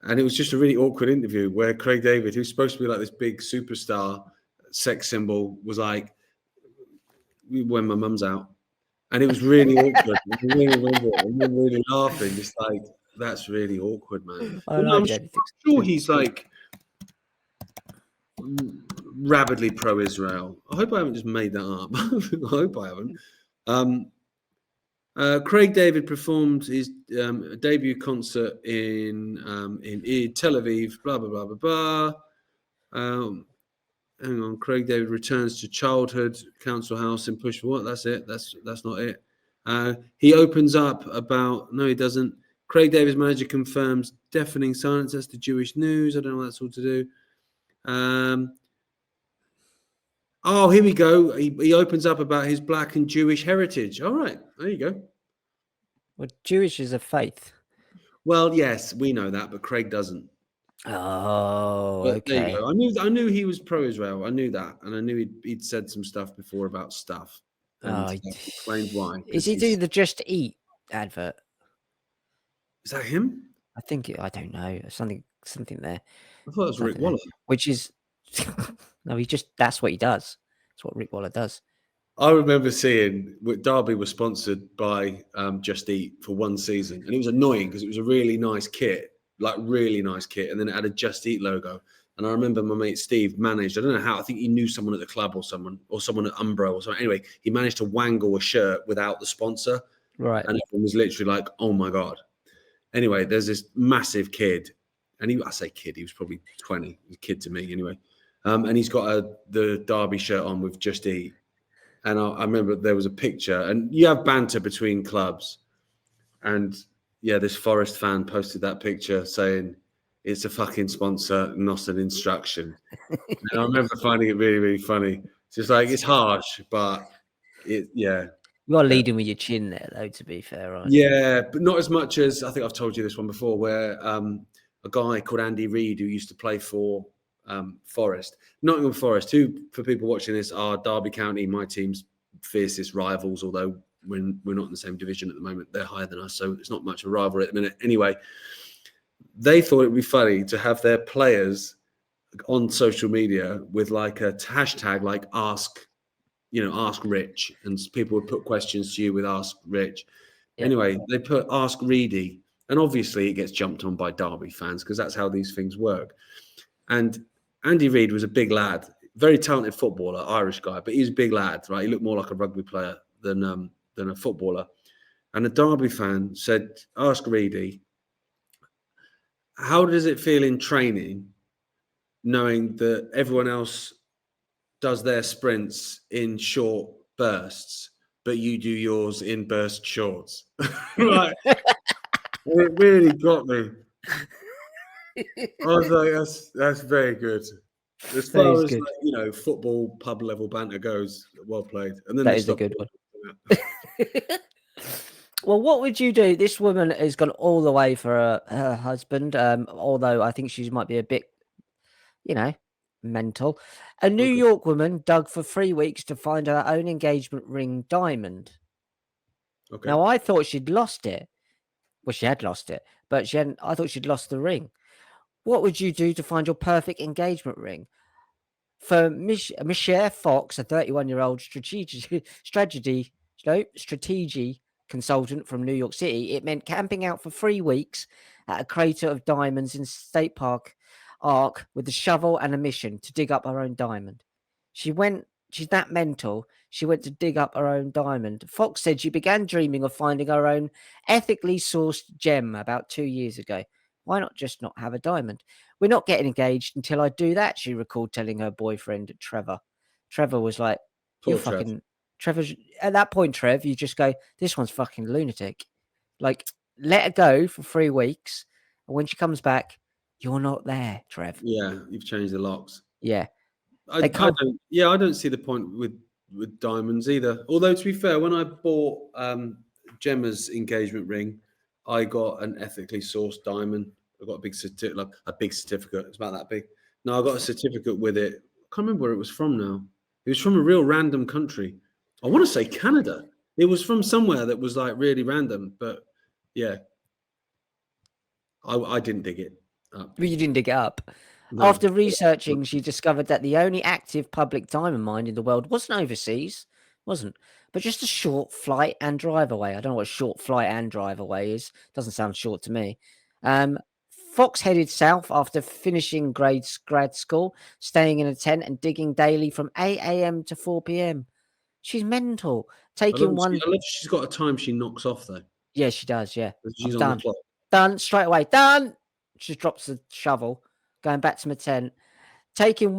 And it was just a really awkward interview where Craig David, who's supposed to be like this big superstar sex symbol, was like, when my mum's out, and it was really awkward. I really remember it. And we were really laughing, just like, that's really awkward, man. I But no, like I'm Jodie sure he's like rabidly pro-Israel. I hope I haven't just made that up. I hope I haven't. Craig David performed his debut concert in Tel Aviv. Blah blah blah blah blah. Hang on. Craig David returns to childhood council house in Push. What? That's it. That's not it. He opens up about. No, he doesn't. Craig David's manager confirms deafening silence. That's the Jewish news. I don't know what that's all to do. Oh, here we go. He opens up about his black and Jewish heritage. All right, there you go. Well, Jewish is a faith. Well, yes, we know that, but Craig doesn't. Oh, But okay. there you go. I knew he was pro-Israel. I knew that, and I knew he'd said some stuff before about stuff, and he explained why. Is he doing the Just Eat advert? Is that him? I think I don't know. Something there. I thought it was Rick Waller. Which is no, that's what he does. That's what Rick Waller does. I remember seeing Derby was sponsored by Just Eat for one season, and it was annoying because it was a really nice kit, and then it had a Just Eat logo. And I remember my mate Steve managed, I don't know how, I think he knew someone at the club or someone at Umbro or something. Anyway, he managed to wangle a shirt without the sponsor. Right. And it was literally like, oh my God. Anyway, there's this massive kid, and I say kid, he was probably 20, he's a kid to me anyway. And he's got the Derby shirt on with Just Eat. And I remember there was a picture, and you have banter between clubs. And yeah, this Forest fan posted that picture saying, it's a fucking sponsor, not an instruction. And I remember finding it really, really funny. It's just like, it's harsh, but yeah. You are leading with your chin there, though, to be fair, right? Yeah, but not as much as, I think I've told you this one before, where a guy called Andy Reid, who used to play for Forest, Nottingham Forest, who, for people watching this, are Derby County, my team's fiercest rivals, although we're not in the same division at the moment. They're higher than us, so it's not much of a rivalry at the minute. Anyway, they thought it would be funny to have their players on social media with like a hashtag like ask Rich, and people would put questions to you with ask Rich. Yeah. Anyway, they put ask Reedy, and obviously it gets jumped on by Derby fans because that's how these things work. And Andy Reid was a big lad, very talented footballer, Irish guy, but he's a big lad, right? He looked more like a rugby player than a footballer. And a Derby fan said, ask Reedy, how does it feel in training knowing that everyone else does their sprints in short bursts, but you do yours in burst shorts? Right. It really got me. I was like, that's very good. As far as like, football pub level banter goes, well played. And then that is a good one. Well, what would you do? This woman has gone all the way for her husband, although I think she might be a bit, mental. A New York woman dug for 3 weeks to find her own engagement ring diamond. Okay. Now, I thought she'd lost it. Well, she had lost it, but I thought she'd lost the ring. What would you do to find your perfect engagement ring? For Michelle Fox, a 31-year-old strategy consultant from New York City, it meant camping out for 3 weeks at a crater of diamonds in State Park Arc with a shovel and a mission to dig up her own diamond. She's that mental. She went to dig up her own diamond. Fox said she began dreaming of finding her own ethically sourced gem about 2 years ago. Why not just not have a diamond? We're not getting engaged until I do that, she recalled telling her boyfriend, Trevor. Trevor was like, you're fucking... Trevor's at that point, Trev, you just go, this one's fucking lunatic. Like, let her go for 3 weeks. And when she comes back, you're not there, Trev. Yeah, you've changed the locks. Yeah. I don't see the point with diamonds either. Although, to be fair, when I bought Gemma's engagement ring, I got an ethically sourced diamond. I got a big certificate. It's about that big. No, I got a certificate with it. I can't remember where it was from now. It was from a real random country. I want to say Canada. It was from somewhere that was like really random, but yeah, I didn't dig it up. You didn't dig it up. No. After researching, she discovered that the only active public diamond mine in the world wasn't overseas, Wasn't. But just a short flight and drive away. I don't know what short flight and drive away is. Doesn't sound short to me. Fox headed south after finishing grad school, staying in a tent and digging daily from 8 a.m. to 4 p.m. She's mental. I love, Taking one. I love she's got a time she knocks off though. Yeah, she does. Yeah. She's I'm on the done. clock. Done straight away. Done. She just drops the shovel, going back to my tent. Taking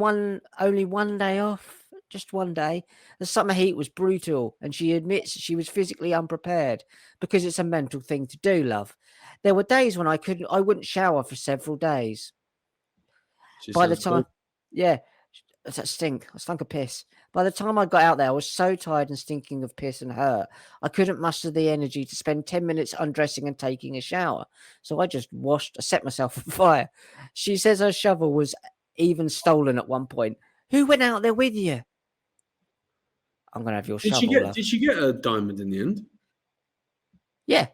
only one day off, just one day. The summer heat was brutal, and she admits she was physically unprepared because it's a mental thing to do, love. There were days when I wouldn't shower for several days. She By the sounds time, cool. yeah, that stink. I stunk of piss. By the time I got out there, I was so tired and stinking of piss and hurt. I couldn't muster the energy to spend 10 minutes undressing and taking a shower. So I just set myself on fire. She says her shovel was even stolen at one point. Who went out there with you? I'm gonna have your shovel, love. Did she get a diamond in the end? Yeah.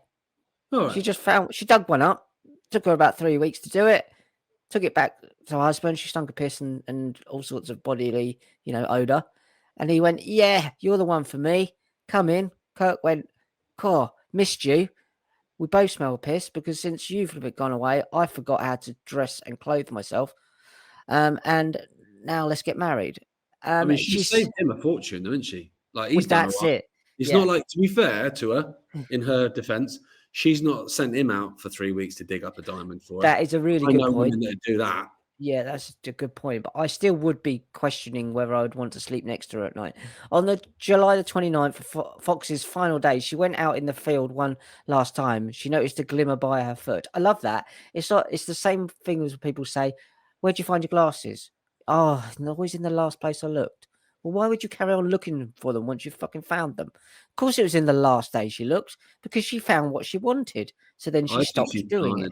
All right. She dug one up. Took her about 3 weeks to do it. Took it back to her husband. She stunk of piss and all sorts of bodily, odor. And he went, "Yeah, you're the one for me. Come in." Kirk went, "Cool, missed you. We both smell piss because since you've gone away, I forgot how to dress and clothe myself. And now let's get married." I mean, she saved him a fortune, didn't she? Like, he's done all that's right. it. It's not like, to be fair to her, in her defense, she's not sent him out for 3 weeks to dig up a diamond for her. That is a really good point. Women that do that. Yeah, that's a good point. But I still would be questioning whether I would want to sleep next to her at night. On the July the 29th, Fox's final day, she went out in the field one last time. She noticed a glimmer by her foot. I love that. It's the same thing as people say, "Where'd you find your glasses?" "Oh, always in the last place I looked." Well, why would you carry on looking for them once you fucking found them? Of course it was in the last day she looked, because she found what she wanted. So then she stopped doing it.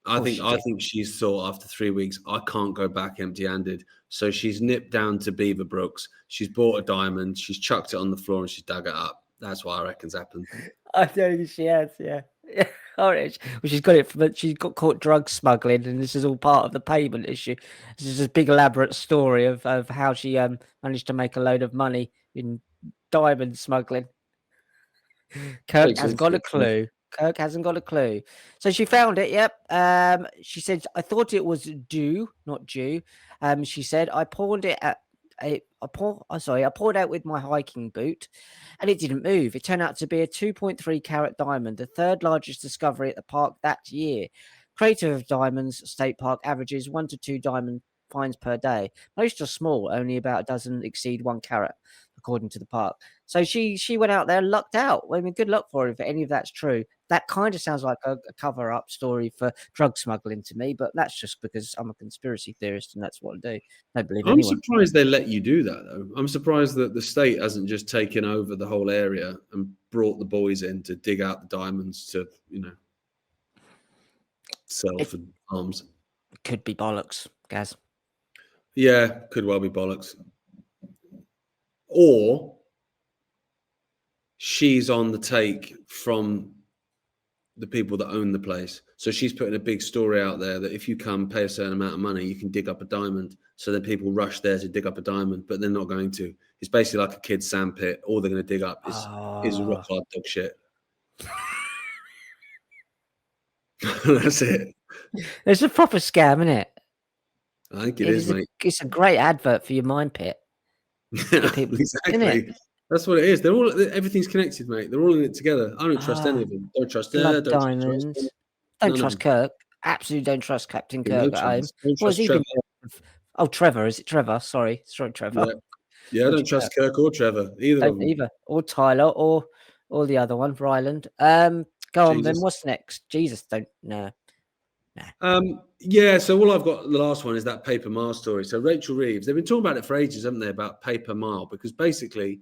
I think she's thought after 3 weeks, I can't go back empty-handed. So she's nipped down to Beaverbrooks. She's bought a diamond. She's chucked it on the floor and she's dug it up. That's what I reckon's happened. I think she has, yeah. Orange. Well, she's got caught drug smuggling, and this is all part of the payment issue. This is a big elaborate story of how she managed to make a load of money in diamond smuggling. Kirk hasn't got a clue. Kirk hasn't got a clue. So she found it. Yep. She said, "I thought it was dew, not Jew." She said, "I poured it at I poured out with my hiking boot, and it didn't move. It turned out to be a 2.3 carat diamond, the third largest discovery at the park that year. Crater of Diamonds State Park averages 1 to 2 diamond finds per day. Most are small, only about a dozen exceed 1 carat, according to the park." So she went out there, lucked out. I mean, good luck for her if any of that's true. That kind of sounds like a cover-up story for drug smuggling to me, but that's just because I'm a conspiracy theorist and that's what I do. I don't believe anyone. I'm surprised they let you do that, though. I'm surprised that the state hasn't just taken over the whole area and brought the boys in to dig out the diamonds to, sell for arms. Could be bollocks, Gaz. Yeah, could well be bollocks. Or she's on the take from the people that own the place. So she's putting a big story out there that if you come pay a certain amount of money, you can dig up a diamond. So then people rush there to dig up a diamond, but they're not going to. It's basically like a kid's sandpit. All they're going to dig up is rock hard dog shit. That's it. It's a proper scam, isn't it? I think it is, mate. It's a great advert for your mind pit. Exactly. That's what it is. Everything's connected, mate. They're all in it together. I don't trust any of them. Don't trust her. Don't diamonds. trust don't trust Kirk. Absolutely don't trust Captain Kirk at home. What has he been? Oh, Trevor. Is it Trevor? Sorry, Trevor. Yeah, I don't trust Kirk or Trevor. Either. Or Tyler or the other one, Ryland. Go on, then. What's next? Jesus, don't know. Yeah, so all I've got, the last one, is that Paper Mile story. So Rachel Reeves, they've been talking about it for ages, haven't they, about Paper Mile? Because basically,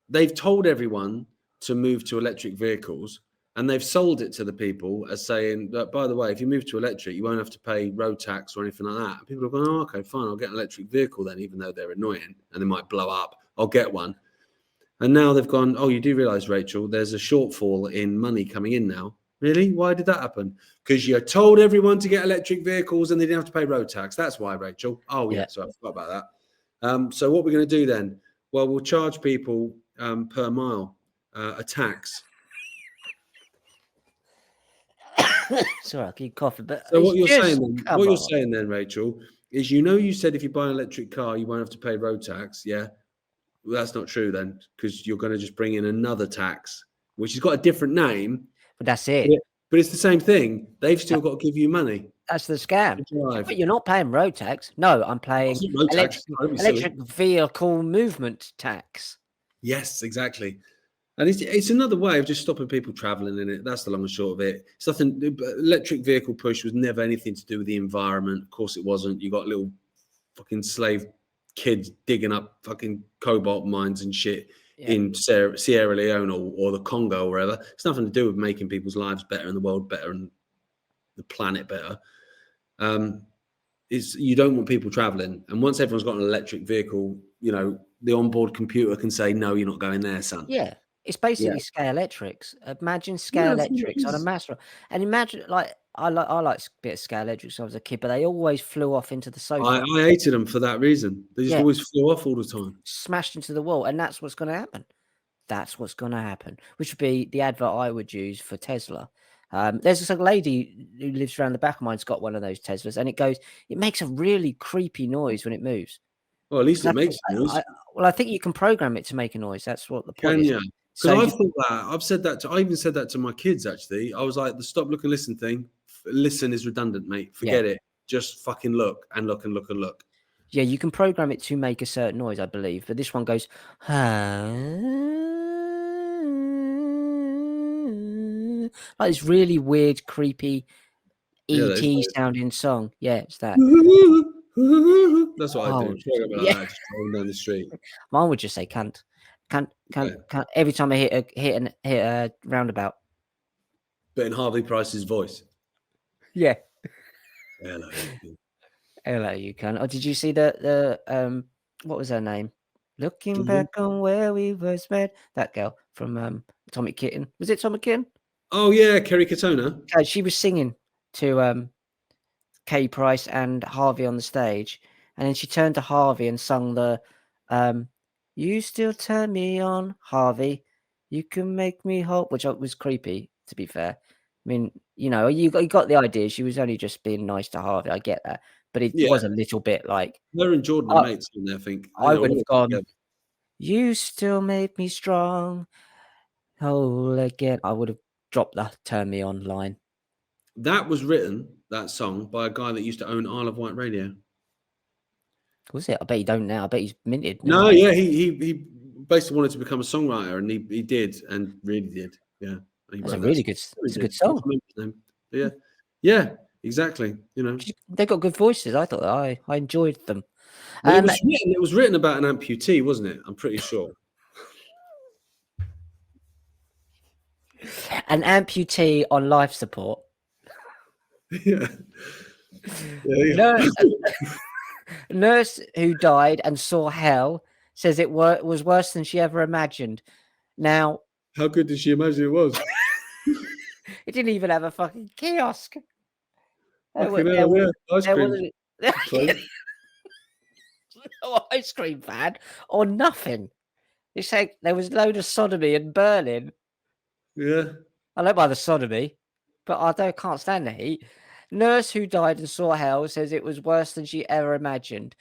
they've told everyone to move to electric vehicles, and they've sold it to the people as saying that, by the way, if you move to electric, you won't have to pay road tax or anything like that. And people are going, "Oh, okay, fine, I'll get an electric vehicle then, even though they're annoying and they might blow up. I'll get one." And now they've gone, "Oh, you do realise, Rachel, there's a shortfall in money coming in now." Really? Why did that happen? Because you told everyone to get electric vehicles and they didn't have to pay road tax. That's why, Rachel. Oh, yeah. So I forgot about that. So what we're going to do then, well, we'll charge people per mile, a tax. Sorry, I keep coughing. But So it's what you're just, saying then, Rachel, is you said if you buy an electric car, you won't have to pay road tax. Yeah, well, that's not true then, because you're going to just bring in another tax, which has got a different name. But that's it. But it's the same thing. They've still got to give you money. That's the scam. To drive. But you're not paying road tax. No, I'm paying Road tax. electric vehicle movement tax. Yes, exactly. And it's another way of just stopping people traveling in it. That's the long and short of it. It's nothing. Electric vehicle push was never anything to do with the environment. Of course, it wasn't. You got little fucking slave kids digging up fucking cobalt mines and shit in Sierra Leone or the Congo or wherever. It's nothing to do with making people's lives better and the world better and the planet better. You don't want people traveling. And once everyone's got an electric vehicle, the onboard computer can say, no, you're not going there, son. Yeah. It's basically Scalextrics. Imagine Scalextrics on a mass. And imagine, like, I like a bit of Scalextrics when I was a kid, but they always flew off into the sofa. I hated them for that reason. They just always flew off all the time. Smashed into the wall. And that's what's going to happen. That's what's going to happen, which would be the advert I would use for Tesla. There's this lady who lives around the back of mine's got one of those Teslas, and it makes a really creepy noise when it moves. Well, at least it makes noise. I think you can program it to make a noise. That's what the point is. Yeah. Because I've said that. I even said that to my kids. Actually, I was like, the stop, look, and listen thing. Listen is redundant, mate. Forget it. Just fucking look and look and look and look. Yeah, you can program it to make a certain noise, I believe. But this one goes, like this really weird, creepy ET sounding song. Yeah, it's that. That's what I do. Just driving down the street. Mine would just say "cunt." Can't every time I hit a roundabout. But in Harvey Price's voice. Yeah. Hello. Hello, you cunt. Oh, did you see the what was her name? Looking back on where we first met. That girl from Atomic Kitten. Was it Atomic Kitten? Oh yeah, Kerry Katona. She was singing to Kay Price and Harvey on the stage, and then she turned to Harvey and sung the "You Still Turn Me On, Harvey. You Can Make Me Whole," which was creepy, to be fair. I mean, you got the idea. She was only just being nice to Harvey. I get that, but it was a little bit like her and Jordan are mates in there. I think I would have gone. You still make me strong, whole again. I would have dropped the "Turn Me On" line. That was written, that song, by a guy that used to own Isle of Wight Radio. Was it? I bet you don't now. I bet he's minted. No, yeah, he basically wanted to become a songwriter, and he did, and really did. Yeah, that's a really good. It's a good song. Yeah, exactly. They got good voices. I thought I enjoyed them. It was written about an amputee, wasn't it? I'm pretty sure. An amputee on life support. Yeah. Nurse who died and saw hell says it was worse than she ever imagined. Now, how good did she imagine it was? It didn't even have a fucking kiosk. Ice cream. No ice cream van or nothing. It's like there was a load of sodomy in Berlin. Yeah. I don't mind the sodomy, but I can't stand the heat. Nurse who died and saw hell says it was worse than she ever imagined.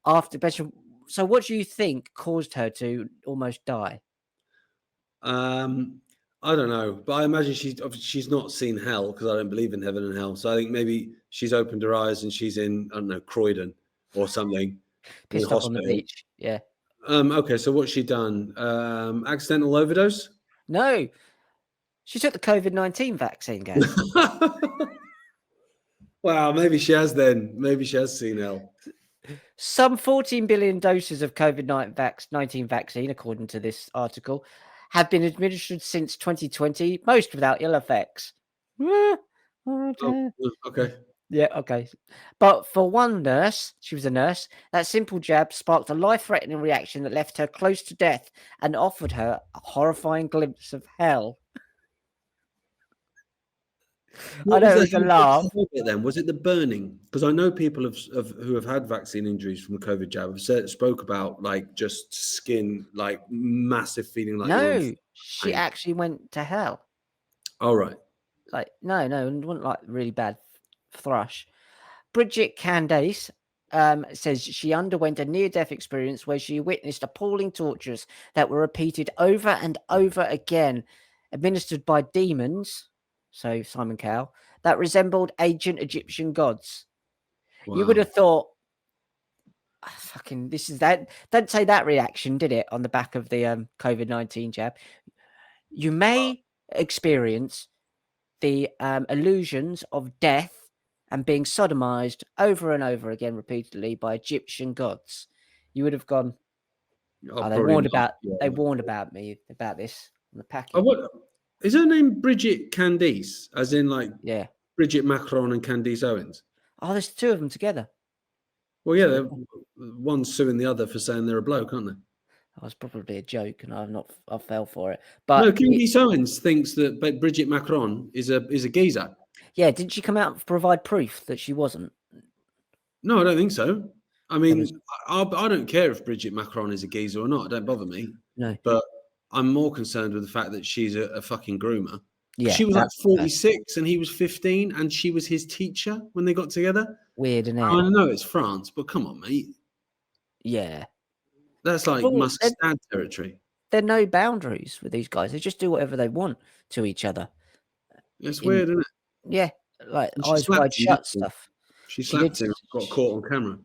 So what do you think caused her to almost die? I don't know, but I imagine she's not seen hell, because I don't believe in heaven and hell. So I think maybe she's opened her eyes and she's in, I don't know, Croydon or something. Pissed off on the beach. Yeah. Okay, so what's she done? Accidental overdose? No. She took the COVID-19 vaccine, guys. Wow, maybe she has then. Maybe she has seen hell. Some 14 billion doses of COVID-19 vaccine, according to this article, have been administered since 2020, most without ill effects. Okay. Yeah, okay. But for one nurse, she was a nurse, that simple jab sparked a life-threatening reaction that left her close to death and offered her a horrifying glimpse of hell. I know it was a laugh. Then was it the burning? Because I know people who have had vaccine injuries from the COVID jab have spoke about like just skin, like massive feeling like you're No, in she pain. actually went to hell. All right. Like no, it wasn't like really bad thrush. Bridget Candace says she underwent a near-death experience where she witnessed appalling tortures that were repeated over and over again, administered by demons, so Simon Cowell, that resembled ancient Egyptian gods. Wow. You would have thought, fucking, this is that. Don't say that reaction, did it, on the back of the COVID-19 jab? You may experience the illusions of death and being sodomized over and over again repeatedly by Egyptian gods. You would have gone, they warned about me about this on the packet. Is her name Bridget Candice, as in like Bridget Macron and Candice Owens? Oh, there's two of them together. Well, yeah, one's suing the other for saying they're a bloke, aren't they? That was probably a joke, and I fell for it. But no, Candice Owens thinks that Bridget Macron is a geezer. Yeah, didn't she come out and provide proof that she wasn't? No, I don't think so. I mean, I don't care if Bridget Macron is a geezer or not. It don't bother me. No. But I'm more concerned with the fact that she's a fucking groomer. Yeah, she was like 46 and he was 15 and she was his teacher when they got together. Weird, isn't it? I know it's France, but come on, mate. Yeah. That's like Musk's dad territory. There are no boundaries with these guys. They just do whatever they want to each other. It's weird, isn't it? Yeah, like eyes wide shut stuff. She slapped him, got caught on camera.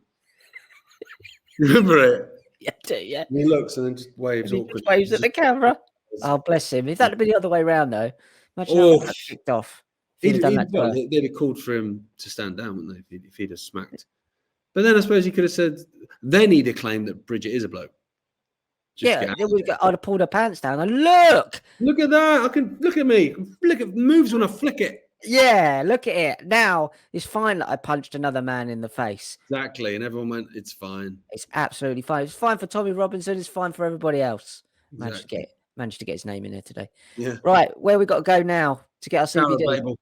Remember it? Yeah, I do, yeah. And he looks and then just waves awkwardly. Waves at the camera. Oh, bless him. If that had been the other way around, though, imagine how that kicked off. They'd have called for him to stand down, wouldn't they, if he'd have smacked. But then I suppose he could have said, then he'd have claimed that Bridget is a bloke. I'd have pulled her pants down and look at that. Look at me. Look at moves when I flick it. Yeah, look at it. Now it's fine that I punched another man in the face. Exactly. And everyone went, it's fine. It's absolutely fine. It's fine for Tommy Robinson. It's fine for everybody else. Exactly. Managed to get his name in there today. Yeah. Right. Where we got to go now to get our CBD?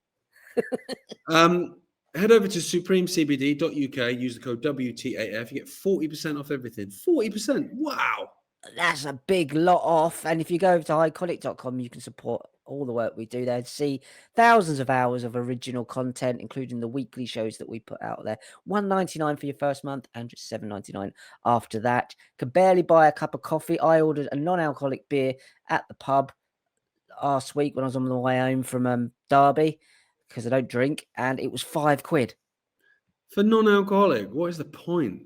Head over to supremecbd.uk. Use the code WTAF. You get 40% off everything. 40%. Wow. That's a big lot off. And if you go over to Ickonic.com, you can support all the work we do there to see thousands of hours of original content, including the weekly shows that we put out there. $1.99 for your first month and just $7.99 after that. Could barely buy a cup of coffee. I ordered a non-alcoholic beer at the pub last week when I was on the way home from Derby, because I don't drink, and it was £5 for non-alcoholic. What is the point?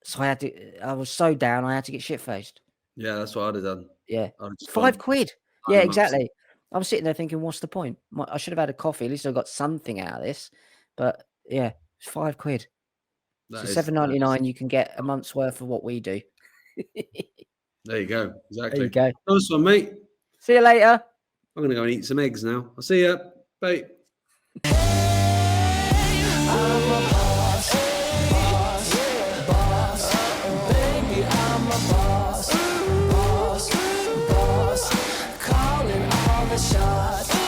So I was so down, I had to get shit-faced. Yeah, that's what I'd have done. Yeah. £5. Yeah, exactly. I was sitting there thinking, what's the point? I should have had a coffee. At least I got something out of this. But yeah, it's £5. So $7.99, you can get a month's worth of what we do. There you go. Exactly. There you go. Nice one, mate. See you later. I'm going to go and eat some eggs now. I'll see you. Bye. Calling all the shots.